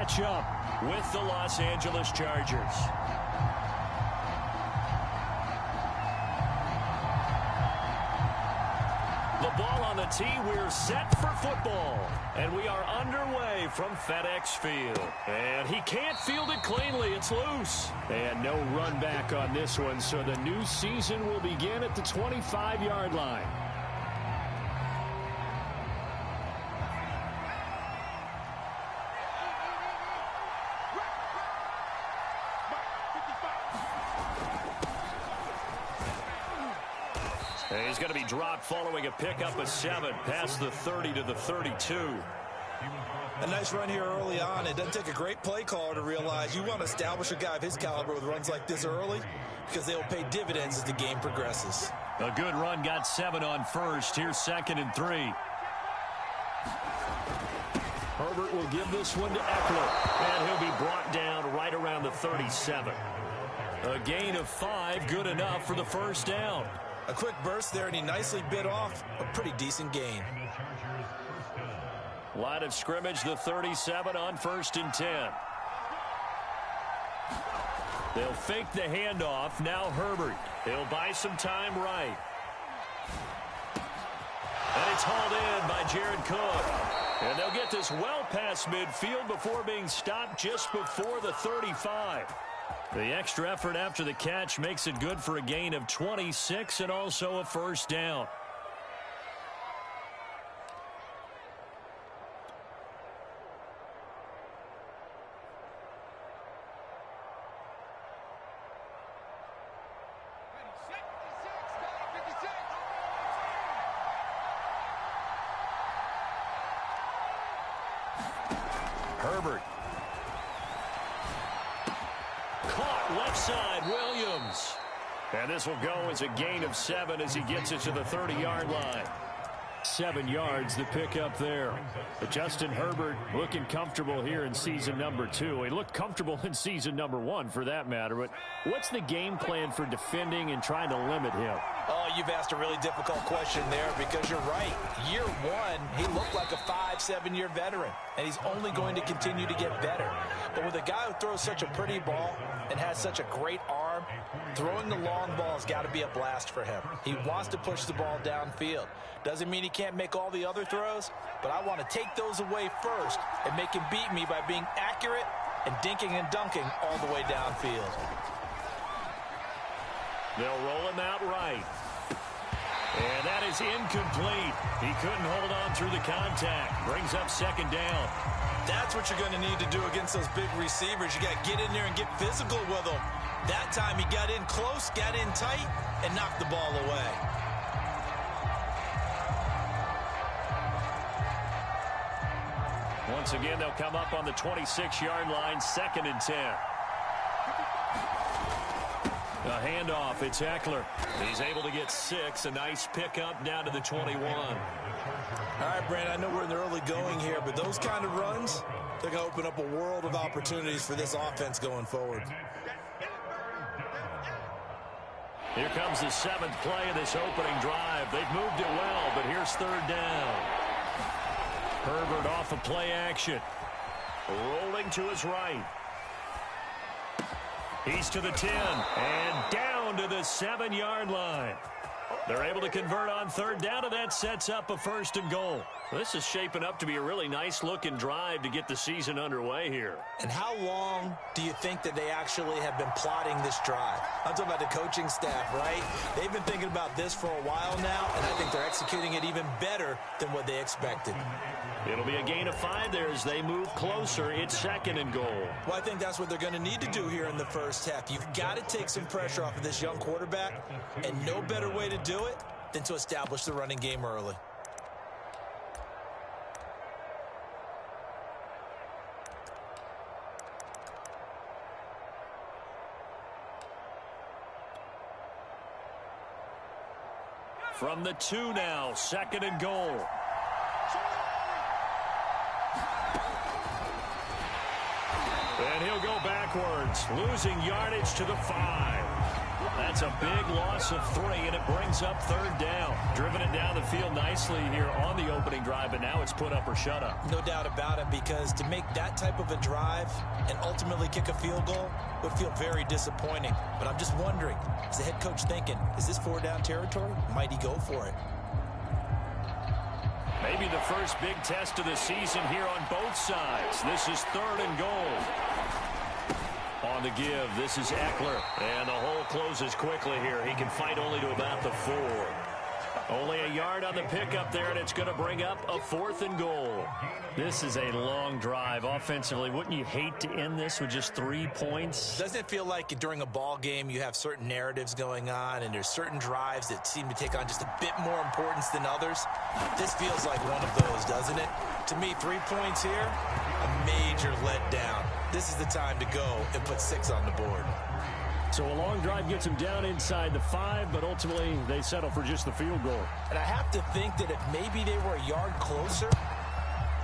matchup with the Los Angeles Chargers. The ball on the tee, we're set for football. And we are underway from FedEx Field. And he can't field it cleanly. It's loose. And no run back on this one, so the new season will begin at the 25-yard line. He's going to be dropped following a pickup of 7 past the 30 to the 32. A nice run here early on. It doesn't take a great play caller to realize you want to establish a guy of his caliber with runs like this early because they will pay dividends as the game progresses. A good run, got 7 on first. Here's 2nd and 3. Herbert will give this one to Eckler, and he'll be brought down right around the 37. A gain of 5, good enough for the first down. A quick burst there, and he nicely bit off a pretty decent gain. Line of scrimmage, the 37 on 1st and 10. They'll fake the handoff. Now Herbert. He'll buy some time right. And it's hauled in by Jared Cook. And they'll get this well past midfield before being stopped just before the 35. The extra effort after the catch makes it good for a gain of 26 and also a first down. Herbert. Caught left side, Williams. And this will go as a gain of 7 as he gets it to the 30-yard line. 7 yards, the pickup there. But Justin Herbert looking comfortable here in season number 2. He looked comfortable in season number 1 for that matter. But what's the game plan for defending and trying to limit him? Oh, you've asked a really difficult question there because you're right. Year 1, he looked like a 5-7-year veteran, and he's only going to continue to get better. But with a guy who throws such a pretty ball and has such a great arm, throwing the long ball has got to be a blast for him. He wants to push the ball downfield. Doesn't mean he can't make all the other throws, but I want to take those away first and make him beat me by being accurate and dinking and dunking all the way downfield. They'll roll him out right. And that is incomplete. He couldn't hold on through the contact. Brings up 2nd down. That's what you're going to need to do against those big receivers. You got to get in there and get physical with them. That time he got in close, got in tight, and knocked the ball away. Once again, they'll come up on the 26-yard line, 2nd and 10. A handoff, it's Eckler. He's able to get 6, a nice pickup down to the 21. All right, Brandon, I know we're in the early going here, but those kind of runs, they're going to open up a world of opportunities for this offense going forward. Here comes the 7th play of this opening drive. They've moved it well, but here's 3rd down. Herbert off of play action. Rolling to his right. He's to the 10 and down to the 7-yard line. They're able to convert on 3rd down, and that sets up a 1st and goal. This is shaping up to be a really nice-looking drive to get the season underway here. And how long do you think that they actually have been plotting this drive? I'm talking about the coaching staff, right? They've been thinking about this for a while now, and I think they're executing it even better than what they expected. It'll be a gain of 5 there as they move closer. It's 2nd and goal. Well, I think that's what they're going to need to do here in the first half. You've got to take some pressure off of this young quarterback, and no better way to do it than to establish the running game early. From the 2 now, 2nd and goal. And he'll go backwards, losing yardage to the 5. That's a big loss of 3, and it brings up 3rd down. Driven it down the field nicely here on the opening drive, but now it's put up or shut up. No doubt about it, because to make that type of a drive and ultimately kick a field goal would feel very disappointing. But I'm just wondering, is the head coach thinking, is this 4-down territory? Might he go for it? Maybe the first big test of the season here on both sides. This is 3rd and goal. On the give, this is Eckler. And the hole closes quickly here. He can fight only to about the 4. Only a yard on the pickup there, and it's going to bring up a 4th and goal. This is a long drive offensively. Wouldn't you hate to end this with just 3 points? Doesn't it feel like during a ball game you have certain narratives going on and there's certain drives that seem to take on just a bit more importance than others? This feels like one of those, doesn't it? To me, 3 points here, a major letdown. This is the time to go and put 6 on the board. So a long drive gets them down inside the 5, but ultimately they settle for just the field goal. And I have to think that if maybe they were a yard closer,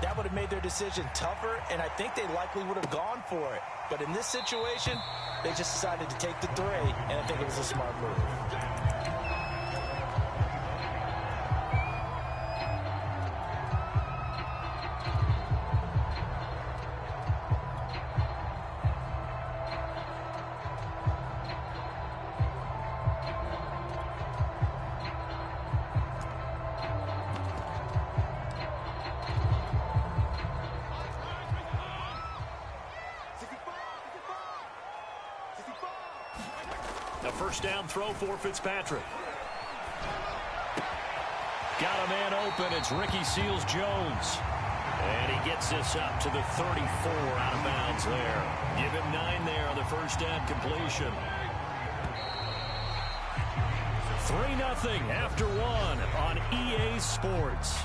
that would have made their decision tougher, and I think they likely would have gone for it. But in this situation, they just decided to take the 3, and I think it was a smart move. A first down throw for Fitzpatrick. Got a man open. It's Ricky Seals-Jones. And he gets this up to the 34 out of bounds there. Give him 9 there on the first down completion. 3-0 after 1 on EA Sports.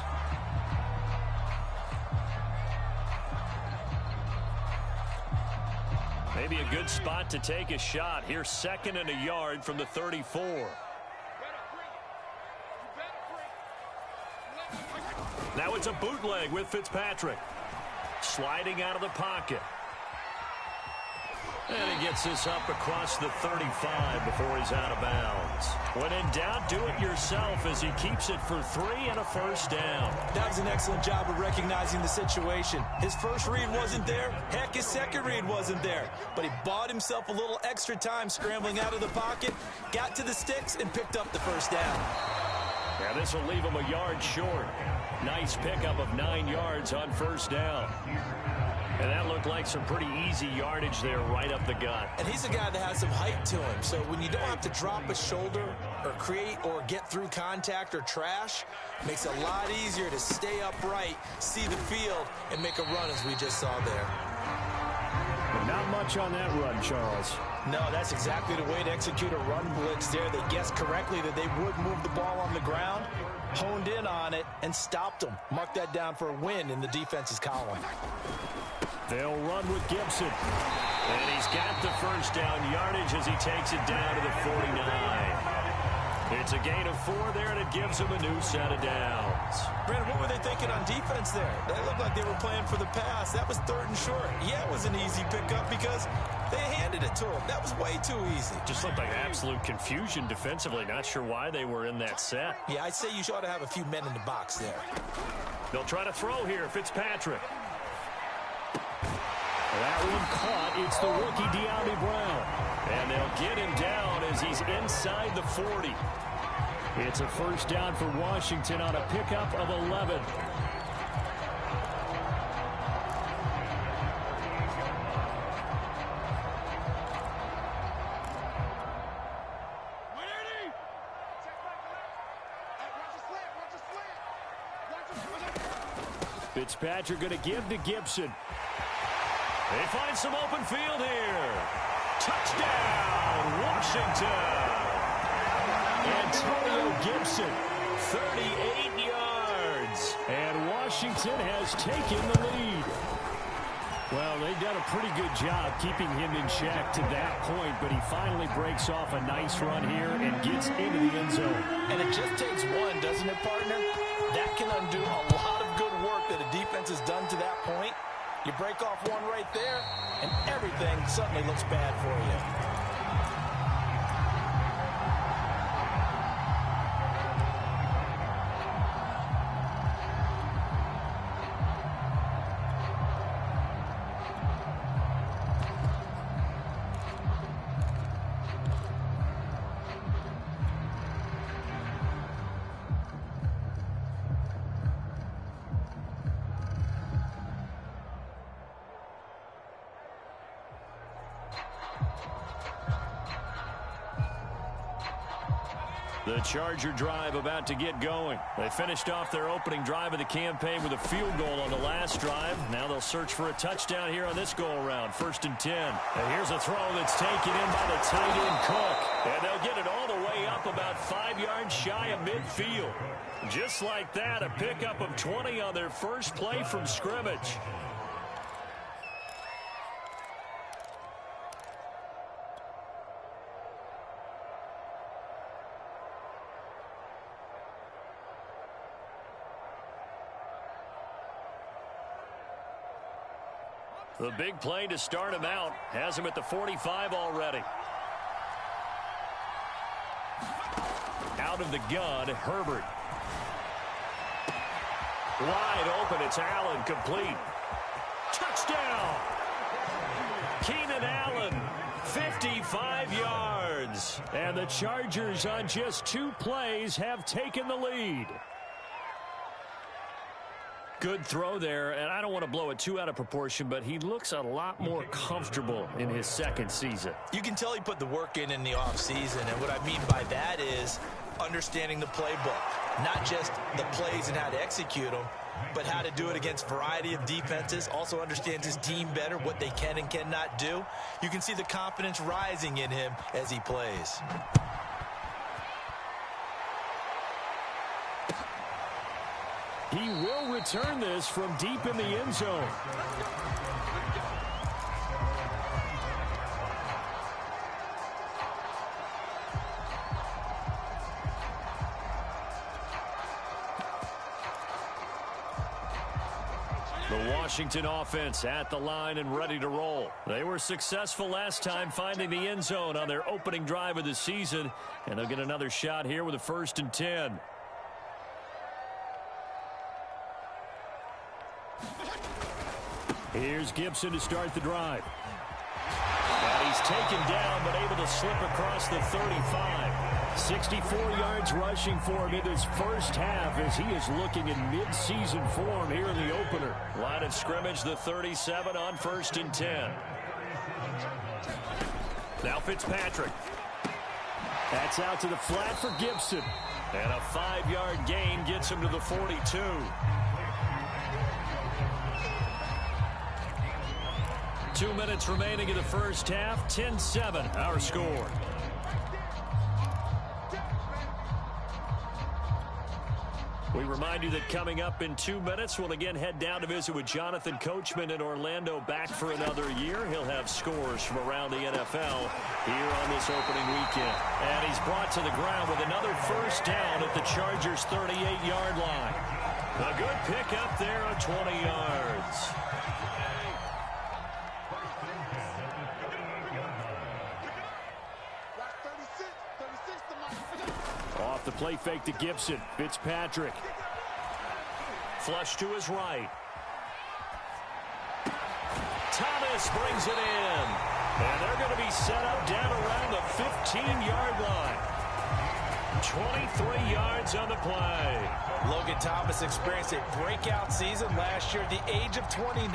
Maybe a good spot to take a shot. Here's 2nd and a yard from the 34. Now it's a bootleg with Fitzpatrick. Sliding out of the pocket. And he gets this up across the 35 before he's out of bounds. When in doubt, do it yourself as he keeps it for 3 and a first down. That was an excellent job of recognizing the situation. His first read wasn't there. Heck, his second read wasn't there. But he bought himself a little extra time scrambling out of the pocket, got to the sticks, and picked up the first down. Yeah, this will leave him a yard short. Nice pickup of 9 yards on first down. And that looked like some pretty easy yardage there right up the gut. And he's a guy that has some height to him. So when you don't have to drop a shoulder or create or get through contact or trash, it makes it a lot easier to stay upright, see the field, and make a run as we just saw there. But not much on that run, Charles. No, that's exactly the way to execute a run blitz there. They guessed correctly that they would move the ball on the ground, honed in on it, and stopped them. Mark that down for a win in the defense's column. They'll run with Gibson. And he's got the first down yardage as he takes it down to the 49. It's a gain of 4 there, and it gives him a new set of downs. Brandon, what were they thinking on defense there? They looked like they were playing for the pass. That was 3rd and short. Yeah, it was an easy pickup because they handed it to him. That was way too easy. Just looked like absolute confusion defensively. Not sure why they were in that set. Yeah, I'd say you ought to have a few men in the box there. They'll try to throw here. Fitzpatrick. That one caught. It's the rookie De'Ami Brown. And they'll get him down as he's inside the 40. It's a first down for Washington on a pickup of 11. Fitzpatrick going to give to Gibson. They find some open field here. Touchdown, Washington. Antonio Gibson, 38 yards. And Washington has taken the lead. Well, they've done a pretty good job keeping him in check to that point, but he finally breaks off a nice run here and gets into the end zone. And it just takes one, doesn't it, partner? That can undo a lot of good work that a defense has done to that point. You break off one right there, and everything suddenly looks bad for you. The Charger drive about to get going. They finished off their opening drive of the campaign with a field goal on the last drive. Now they'll search for a touchdown here on this go-around. 1st and 10. And here's a throw that's taken in by the tight end Cook. And they'll get it all the way up about 5 yards shy of midfield. Just like that, a pickup of 20 on their first play from scrimmage. The big play to start him out has him at the 45 already. Out of the gun, Herbert. Wide open, it's Allen, complete. Touchdown! Keenan Allen, 55 yards. And the Chargers on just 2 plays have taken the lead. Good throw there, and I don't want to blow it too out of proportion, but he looks a lot more comfortable in his second season. You can tell he put the work in the offseason, and what I mean by that is understanding the playbook. Not just the plays and how to execute them, but how to do it against a variety of defenses. Also understands his team better, what they can and cannot do. You can see the confidence rising in him as he plays. He will return this from deep in the end zone. The Washington offense at the line and ready to roll. They were successful last time finding the end zone on their opening drive of the season, and they'll get another shot here with a 1st and 10. Here's Gibson to start the drive. And he's taken down, but able to slip across the 35. 64 yards rushing for him in this first half as he is looking in mid-season form here in the opener. Line of scrimmage, the 37 on 1st and 10. Now Fitzpatrick. That's out to the flat for Gibson. And a 5-yard gain gets him to the 42. 2 minutes remaining in the first half. 10-7, our score. We remind you that coming up in 2 minutes, we'll again head down to visit with Jonathan Coachman in Orlando, back for another year. He'll have scores from around the NFL here on this opening weekend. And he's brought to the ground with another first down at the Chargers' 38-yard line. A good pickup there of 20 yards. Off the play fake to Gibson. Fitzpatrick. Flush to his right. Thomas brings it in. And they're going to be set up down around the 15-yard line. 23 yards on the play. Logan Thomas experienced a breakout season last year at the age of 29.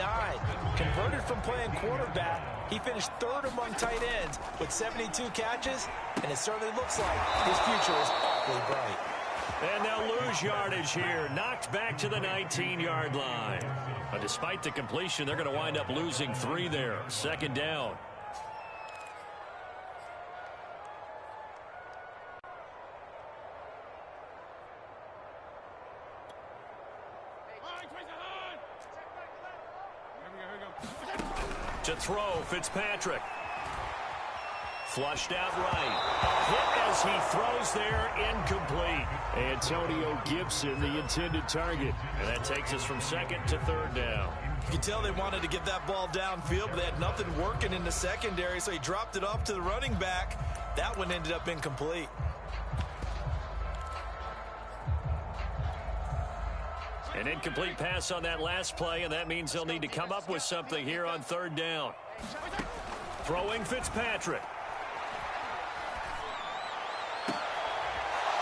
Converted from playing quarterback, he finished 3rd among tight ends with 72 catches, and it certainly looks like his future is awfully bright. And they'll lose yardage here. Knocked back to the 19-yard line. But despite the completion, they're going to wind up losing 3 there. 2nd down. To throw, Fitzpatrick. Flushed out right. A hit as he throws there, incomplete. Antonio Gibson, the intended target. And that takes us from 2nd to 3rd down. You can tell they wanted to get that ball downfield, but they had nothing working in the secondary, so he dropped it off to the running back. That one ended up incomplete. An incomplete pass on that last play, and that means they'll need to come up with something here on 3rd down. Throwing Fitzpatrick.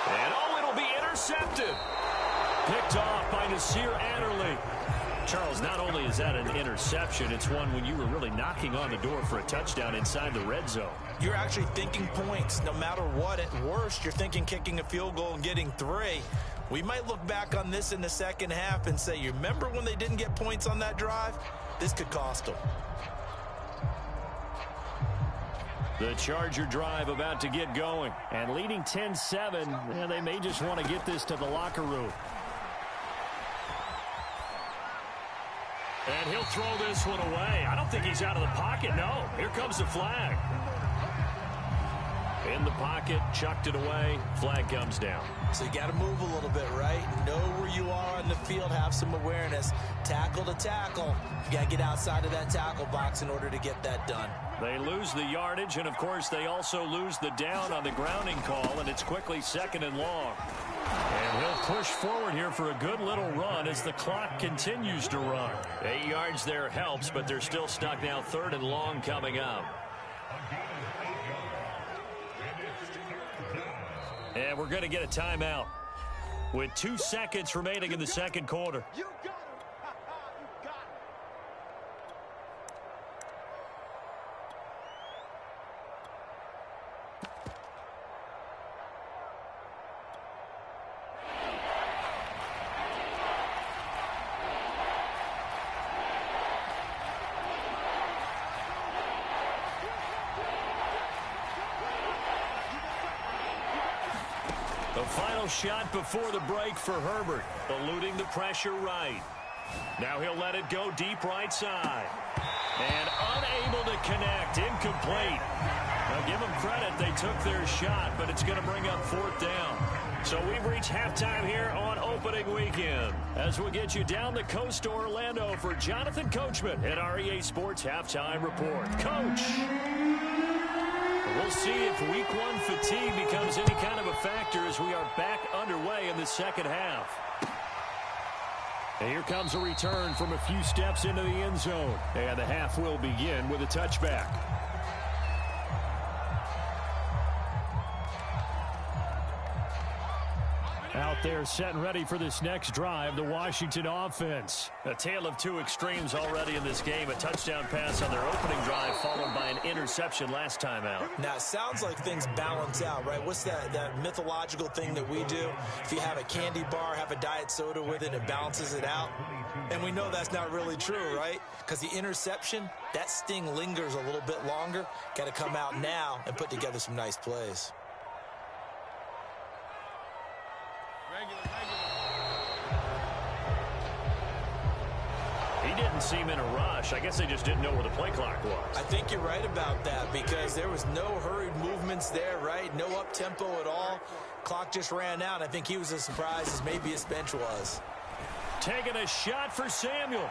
And it'll be intercepted. Picked off by Nasir Adderley. Charles, not only is that an interception, it's one when you were really knocking on the door for a touchdown inside the red zone. You're actually thinking points. No matter what, at worst, you're thinking kicking a field goal and getting 3. We might look back on this in the second half and say, you remember when they didn't get points on that drive? This could cost them. The Charger drive about to get going. And leading 10-7, they may just want to get this to the locker room. And he'll throw this one away. I don't think he's out of the pocket, no. Here comes the flag. In the pocket, chucked it away. Flag comes down. So you got to move a little bit, right? Know where you are on the field, have some awareness. Tackle to tackle. You got to get outside of that tackle box in order to get that done. They lose the yardage, and, of course, they also lose the down on the grounding call, and it's quickly 2nd and long. And he'll push forward here for a good little run as the clock continues to run. 8 yards there helps, but they're still stuck now. 3rd and long coming up. And we're going to get a timeout with 2 seconds remaining in the second quarter. The final shot before the break for Herbert, eluding the pressure right. Now he'll let it go deep right side. And unable to connect, incomplete. Now give them credit, they took their shot, but it's going to bring up 4th down. So we've reached halftime here on opening weekend. As we get you down the coast to Orlando for Jonathan Coachman at our EA Sports Halftime Report. Coach! We'll see if Week 1 fatigue becomes any kind of a factor as we are back underway in the second half. And here comes a return from a few steps into the end zone. And the half will begin with a touchback. Out there set and ready for this next drive, the Washington offense. A tale of 2 extremes already in this game. A touchdown pass on their opening drive followed by an interception last time out. Now, it sounds like things balance out, right? What's that mythological thing that we do? If you have a candy bar, have a diet soda with it, it balances it out. And we know that's not really true, right? Because the interception, that sting lingers a little bit longer. Got to come out now and put together some nice plays. He didn't seem in a rush. I guess they just didn't know where the play clock was. I think you're right about that because there was no hurried movements there, right? No up-tempo at all. Clock just ran out. I think he was as surprised as maybe his bench was. Taking a shot for Samuel.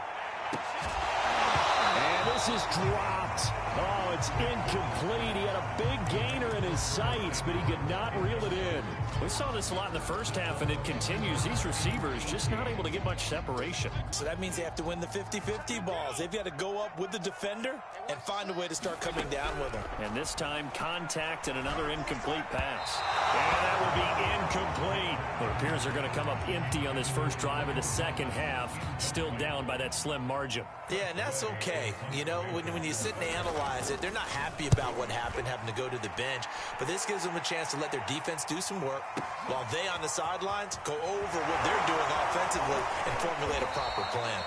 And this is dropped. Oh, it's incomplete. He had a big gainer in his sights, but he could not reel it in. We saw this a lot in the first half, and it continues. These receivers just not able to get much separation. So that means they have to win the 50-50 balls. They've got to go up with the defender and find a way to start coming down with him. And this time, contact and another incomplete pass. And that will be incomplete. It appears they're going to come up empty on this first drive of the second half, still down by that slim margin. Yeah, and that's okay. You know, when you sit and analyze it, they're not happy about what happened, having to go to the bench. But this gives them a chance to let their defense do some work while they on the sidelines go over what they're doing offensively and formulate a proper plan.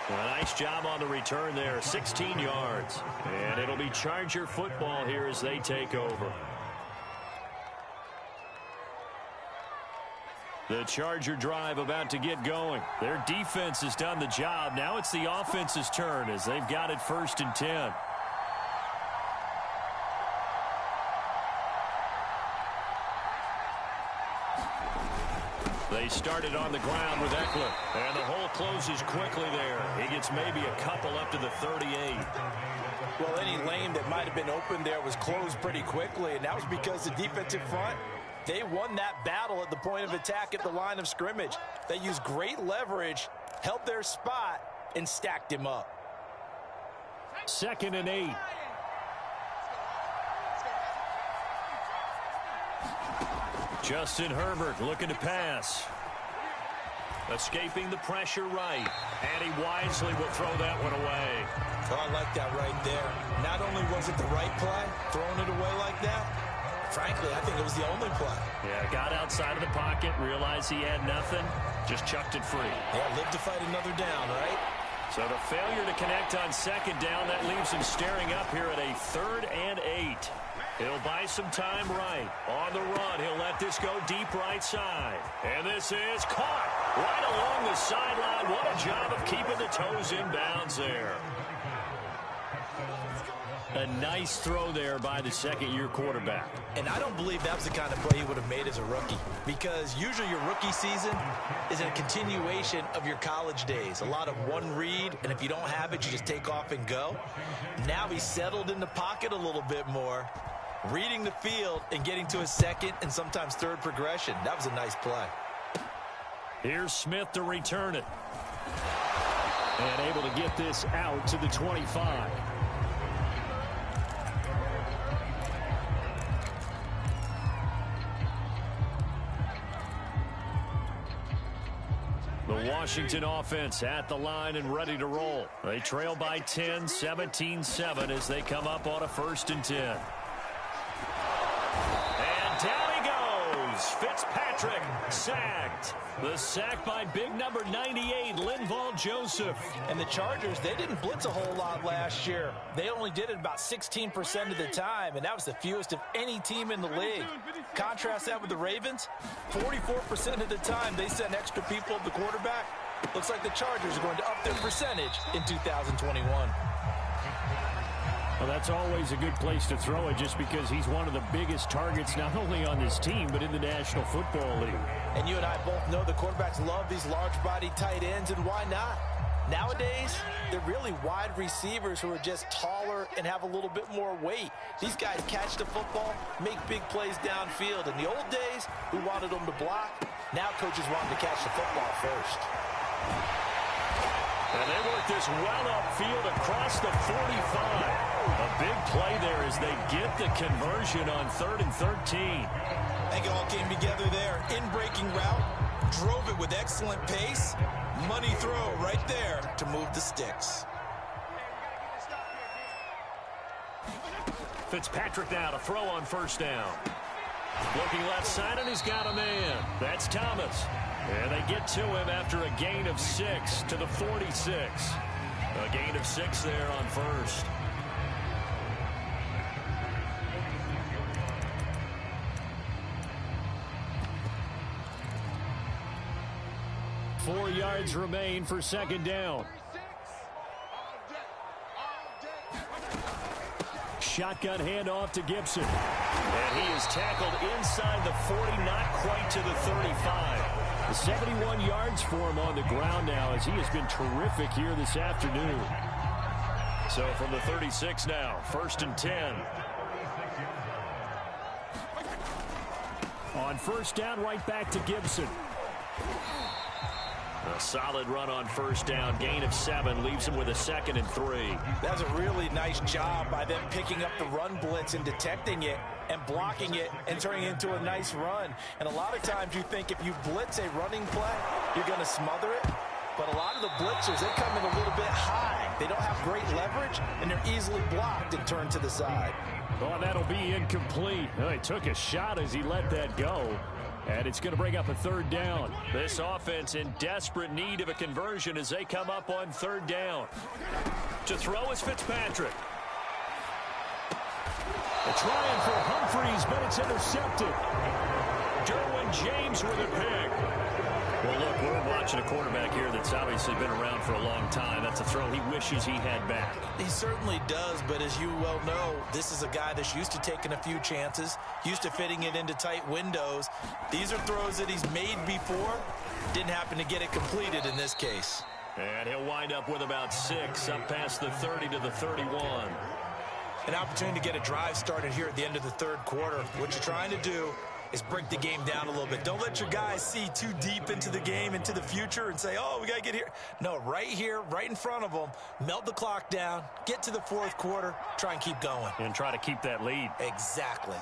Well, nice job on the return there, 16 yards. And it'll be Charger football here as they take over. The Charger drive about to get going. Their defense has done the job. Now it's the offense's turn as they've got it 1st and 10. They started on the ground with Eckler. And the hole closes quickly there. He gets maybe a couple up to the 38. Well, any lane that might have been open there was closed pretty quickly, and that was because the defensive front, they won that battle at the point of attack at the line of scrimmage. They used great leverage, held their spot, and stacked him up. 2nd and 8. Justin Herbert looking to pass. Escaping the pressure right. And he wisely will throw that one away. Oh, I like that right there. Not only was it the right play, throwing it away like that, frankly, I think it was the only play. Yeah, got outside of the pocket, realized he had nothing, just chucked it free. Yeah, live to fight another down, right? So the failure to connect on second down, that leaves him staring up here at a 3rd and 8. He'll buy some time right. On the run, he'll let this go deep right side. And this is caught right along the sideline. What a job of keeping the toes in bounds there. A nice throw there by the second-year quarterback. And I don't believe that was the kind of play he would have made as a rookie, because usually your rookie season is a continuation of your college days. A lot of one read, and if you don't have it, you just take off and go. Now he's settled in the pocket a little bit more, reading the field and getting to his second and sometimes third progression. That was a nice play. Here's Smith to return it. And able to get this out to the 25. The Washington offense at the line and ready to roll. They trail by 10, 17-7 as they come up on a 1st and 10. And down he goes. Fitzpatrick sacked. The sack by big number 98, Linval Joseph. And the Chargers, they didn't blitz a whole lot last year. They only did it about 16% of the time, and that was the fewest of any team in the league. Contrast that with the Ravens, 44% of the time they send extra people at the quarterback. Looks like the Chargers are going to up their percentage in 2021. Well, that's always a good place to throw it, just because he's one of the biggest targets not only on this team but in the National Football League. And you and I both know the quarterbacks love these large-body tight ends, and why not? Nowadays, they're really wide receivers who are just taller and have a little bit more weight. These guys catch the football, make big plays downfield. In the old days, we wanted them to block. Now coaches want them to catch the football first. And they work this well upfield across the 45. A big play there as they get the conversion on 3rd and 13. I think it all came together there. In-breaking route, drove it with excellent pace. Money throw right there to move the sticks. Fitzpatrick now to throw on 1st down. Looking left side, and he's got a man. That's Thomas. And they get to him after a gain of 6 to the 46. A gain of 6 there on 1st. Four yards remain for 2nd down. Shotgun handoff to Gibson. And he is tackled inside the 40, not quite to the 35. The 71 yards for him on the ground now, as he has been terrific here this afternoon. So from the 36 now, 1st and 10. On 1st down, right back to Gibson. A solid run on 1st down. Gain of 7 leaves him with a 2nd and 3. That's a really nice job by them picking up the run blitz and detecting it and blocking it and turning it into a nice run. And a lot of times you think if you blitz a running play, you're going to smother it. But a lot of the blitzers, they come in a little bit high. They don't have great leverage, and they're easily blocked and turned to the side. Oh, that'll be incomplete. He took a shot as he let that go. And it's going to bring up a 3rd down. This offense in desperate need of a conversion as they come up on 3rd down. To throw is Fitzpatrick. A trying for Humphreys, but it's intercepted. Derwin James with a pick. Well, look, we're watching a quarterback here that's obviously been around for a long time. That's a throw he wishes he had back. He certainly does, but as you well know, this is a guy that's used to taking a few chances, used to fitting it into tight windows. These are throws that he's made before. Didn't happen to get it completed in this case. And he'll wind up with about 6 up past the 30 to the 31. An opportunity to get a drive started here at the end of the 3rd quarter. What you're trying to do is break the game down a little bit. Don't let your guys see too deep into the game, into the future, and say, oh, we got to get here. No, right here, right in front of them, melt the clock down, get to the 4th quarter, try and keep going. And try to keep that lead. Exactly.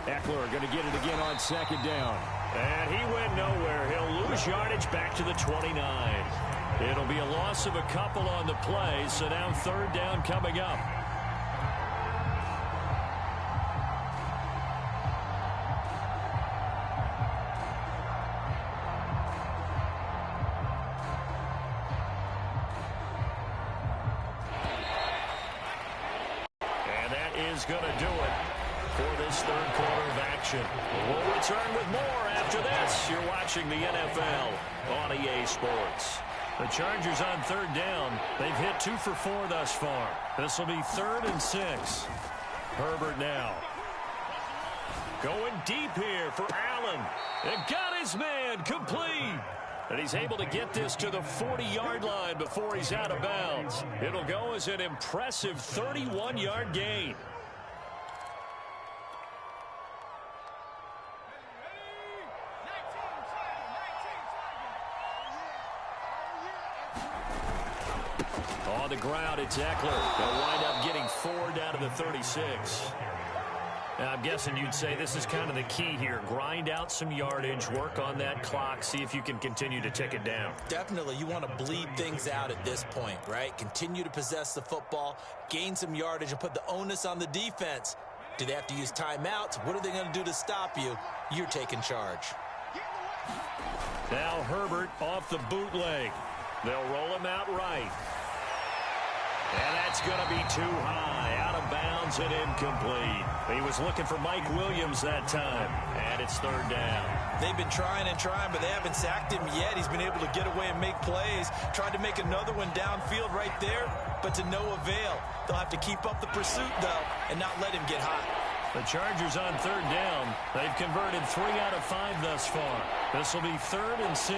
Eckler going to get it again on 2nd down. And he went nowhere. He'll lose yardage back to the 29. It'll be a loss of a couple on the play, so now third down coming up. And that is going to do it for this third quarter of action. We'll return with more after this. You're watching the NFL on EA Sports. The Chargers on third down. They've hit 2 for 4 thus far. This will be 3rd and 6. Herbert now. Going deep here for Allen. And got his man complete. And he's able to get this to the 40-yard line before he's out of bounds. It'll go as an impressive 31-yard gain. On the ground, it's Eckler. They'll wind up getting 4 down to the 36. Now, I'm guessing you'd say this is kind of the key here. Grind out some yardage, work on that clock, see if you can continue to tick it down. Definitely, you want to bleed things out at this point, right? Continue to possess the football, gain some yardage, and put the onus on the defense. Do they have to use timeouts? What are they going to do to stop you? You're taking charge. Now Herbert off the bootleg. They'll roll him out right. And that's going to be too high, out of bounds and incomplete. He was looking for Mike Williams that time, and it's third down. They've been trying and trying, but they haven't sacked him yet. He's been able to get away and make plays. Tried to make another one downfield right there, but to no avail. They'll have to keep up the pursuit, though, and not let him get hot. The Chargers on third down. They've converted 3 out of 5 thus far. This will be 3rd and 6.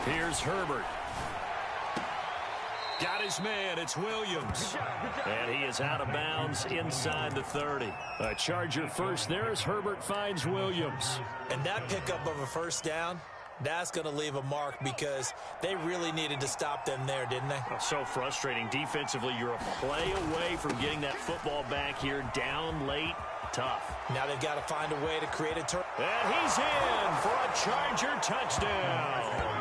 Here's Herbert. Got his man. It's Williams. And he is out of bounds inside the 30. A Charger first there as Herbert finds Williams. And that pickup of a first down, that's going to leave a mark because they really needed to stop them there, didn't they? Oh, so frustrating. Defensively, you're a play away from getting that football back here. Down late. Tough. Now they've got to find a way to create a turn. And he's in for a Charger touchdown.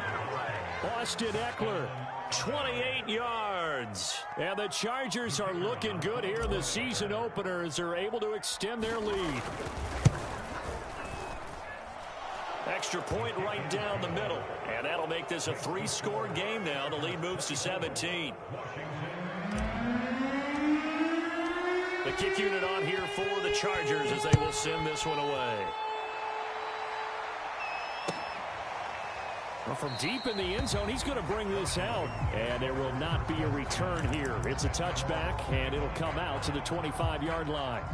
Austin Eckler. 28 yards. And the Chargers are looking good here in the season opener as they're able to extend their lead. Extra point right down the middle. And that'll make this a 3-score game now. The lead moves to 17. The kick unit on here for the Chargers as they will send this one away. Well, from deep in the end zone, he's going to bring this out. And there will not be a return here. It's a touchback, and it'll come out to the 25-yard line.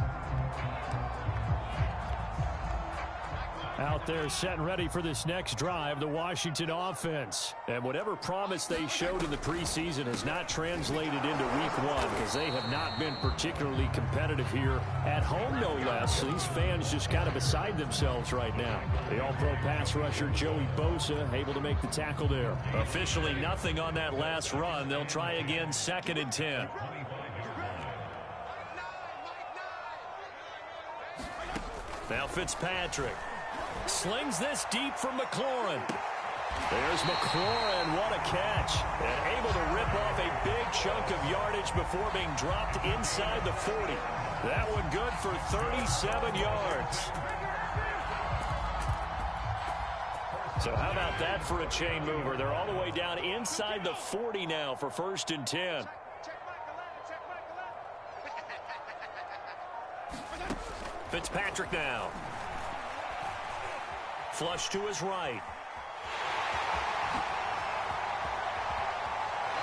Out there set and ready for this next drive, the Washington offense. And whatever promise they showed in the preseason has not translated into week 1 because they have not been particularly competitive here at home, no less. These fans just kind of beside themselves right now. The all-pro pass rusher Joey Bosa able to make the tackle there. Officially nothing on that last run. They'll try again 2nd and 10. Now Fitzpatrick. Slings this deep from McLaurin. There's McLaurin. What a catch. And able to rip off a big chunk of yardage before being dropped inside the 40. That one good for 37 yards. So how about that for a chain mover? They're all the way down inside the 40 now for 1st and 10. Fitzpatrick now. Flush to his right.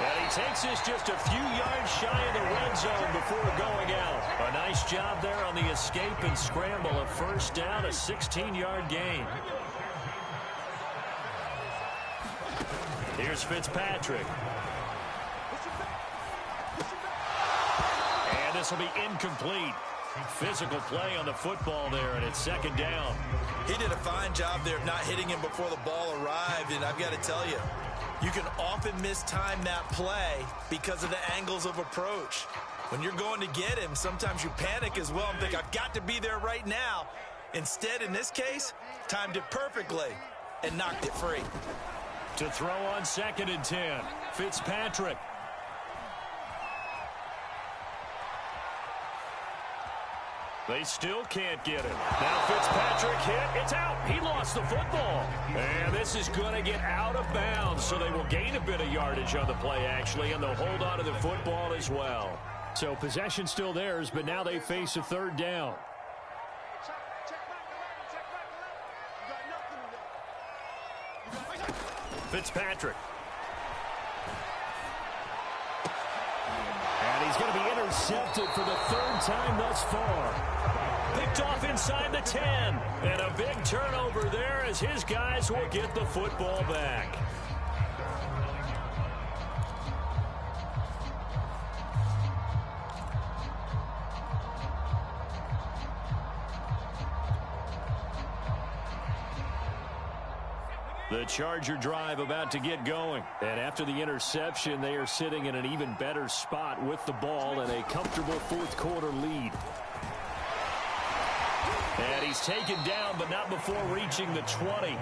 And he takes this just a few yards shy of the red zone before going out. A nice job there on the escape and scramble. A 1st down, a 16-yard gain. Here's Fitzpatrick. And this will be incomplete. Physical play on the football there, and it's 2nd down. He did a fine job there of not hitting him before the ball arrived, and I've got to tell you, you can often mistime that play because of the angles of approach. When you're going to get him, sometimes you panic as well and think, I've got to be there right now. Instead, in this case, timed it perfectly and knocked it free. To throw on 2nd and 10, Fitzpatrick. They still can't get it. Now Fitzpatrick hit. It's out. He lost the football. And this is going to get out of bounds, so they will gain a bit of yardage on the play, actually, and they'll hold on to the football as well. So possession still theirs, but now they face a 3rd down. Fitzpatrick. And he's going to be intercepted for the 3rd time thus far. Picked off inside the 10. And a big turnover there as his guys will get the football back. The Charger drive about to get going. And after the interception, they are sitting in an even better spot with the ball and a comfortable 4th quarter lead. And he's taken down, but not before reaching the 20.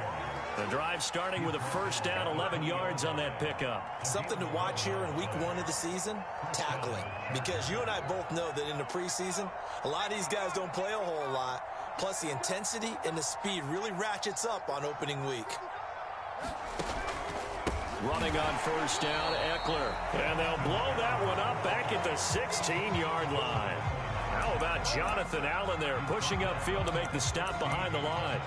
The drive starting with a 1st down, 11 yards on that pickup. Something to watch here in week 1 of the season, tackling. Because you and I both know that in the preseason, a lot of these guys don't play a whole lot. Plus, the intensity and the speed really ratchets up on opening week. Running on 1st down, Eckler. And they'll blow that one up back at the 16-yard line. How about Jonathan Allen there pushing upfield to make the stop behind the line?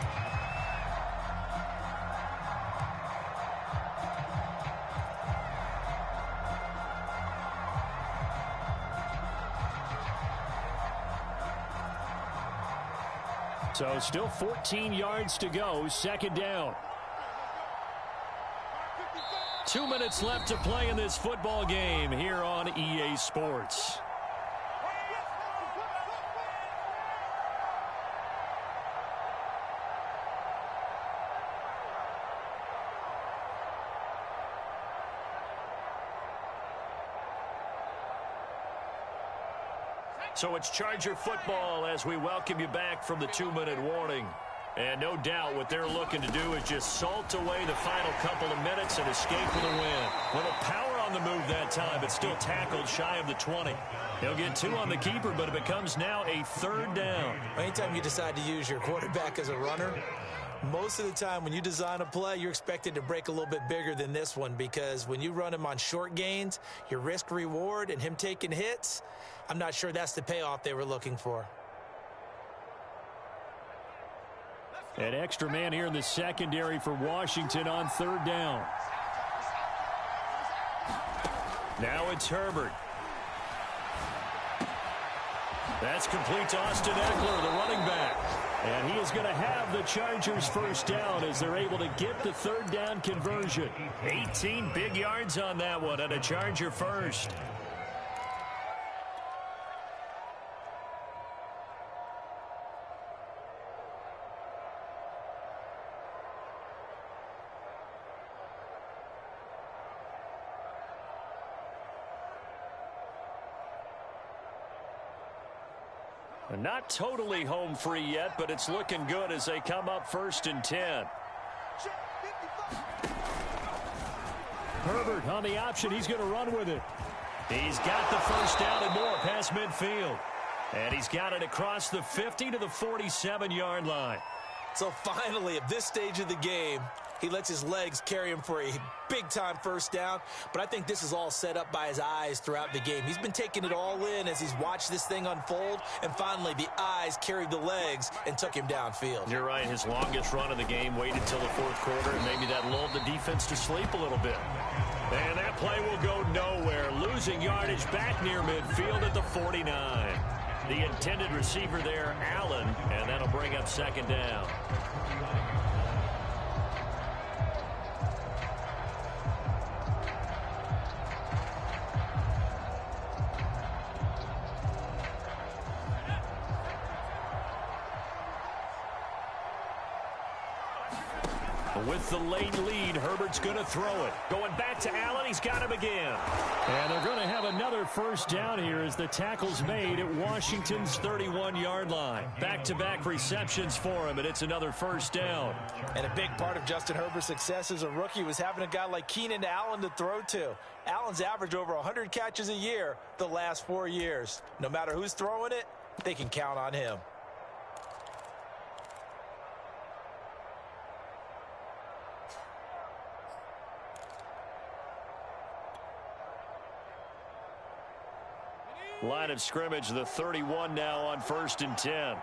So still 14 yards to go, 2nd down. 2 minutes left to play in this football game here on EA Sports. So it's Charger football as we welcome you back from the 2-minute warning. And no doubt what they're looking to do is just salt away the final couple of minutes and escape with a win. Little power on the move that time, but still tackled shy of the 20. He'll get 2 on the keeper, but it becomes now a 3rd down. Anytime you decide to use your quarterback as a runner, most of the time when you design a play, you're expected to break a little bit bigger than this one, because when you run him on short gains, your risk-reward and him taking hits, I'm not sure that's the payoff they were looking for. An extra man here in the secondary for Washington on 3rd down. Now it's Herbert. That's complete to Austin Eckler, the running back. And he is going to have the Chargers 1st down as they're able to get the 3rd down conversion. 18 big yards on that one and a Charger 1st. Not totally home free yet, but it's looking good as they come up 1st and 10. Herbert on the option. He's going to run with it. He's got the 1st down and more past midfield. And he's got it across the 50 to the 47-yard line. So finally, at this stage of the game, he lets his legs carry him for a big-time 1st down. But I think this is all set up by his eyes throughout the game. He's been taking it all in as he's watched this thing unfold. And finally, the eyes carried the legs and took him downfield. You're right. His longest run of the game waited till the 4th quarter, and maybe that lulled the defense to sleep a little bit. And that play will go nowhere. Losing yardage back near midfield at the 49. The intended receiver there, Allen, and that'll bring up 2nd down. With the late lead, Herbert's going to throw it. Going back to Allen, he's got him again. And they're going to have another first down here as the tackle's made at Washington's 31-yard line. Back-to-back receptions for him, and it's another first down. And a big part of Justin Herbert's success as a rookie was having a guy like Keenan Allen to throw to. Allen's averaged over 100 catches a year the last 4 years. No matter who's throwing it, they can count on him. Line of scrimmage, the 31 now on 1st and 10.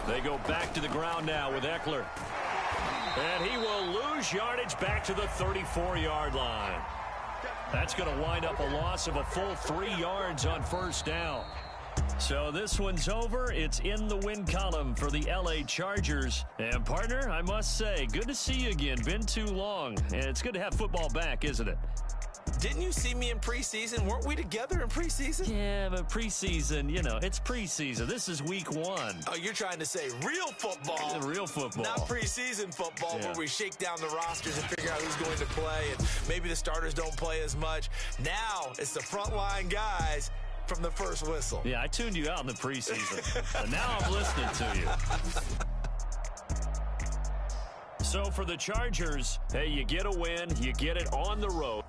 They go back to the ground now with Eckler. And he will lose yardage back to the 34-yard line. That's going to wind up a loss of a full 3 yards on first down. So this one's over. It's in the win column for the L.A. Chargers. And, partner, I must say, good to see you again. Been too long. And it's good to have football back, isn't it? Didn't you see me in preseason? Weren't we together in preseason? Yeah, but preseason, you know, it's preseason. This is week 1. Oh, you're trying to say real football. Real football. Not preseason football, where we shake down the rosters and figure out who's going to play, and maybe the starters don't play as much. Now it's the frontline guys from the first whistle. Yeah, I tuned you out in the preseason. And now I'm listening to you. So for the Chargers, hey, you get a win, you get it on the road.